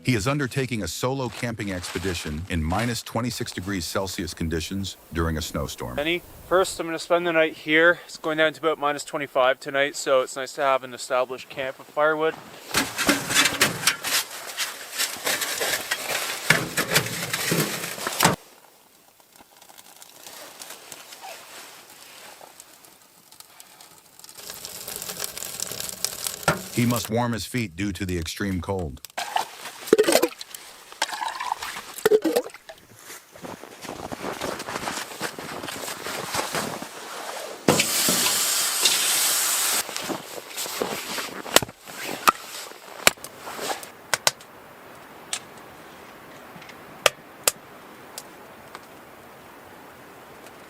He is undertaking a solo camping expedition in minus 26 degrees Celsius conditions during a snowstorm. First, I'm going to spend the night here. It's going down to about minus 25 tonight, so it's nice to have an established camp of firewood. He must warm his feet due to the extreme cold.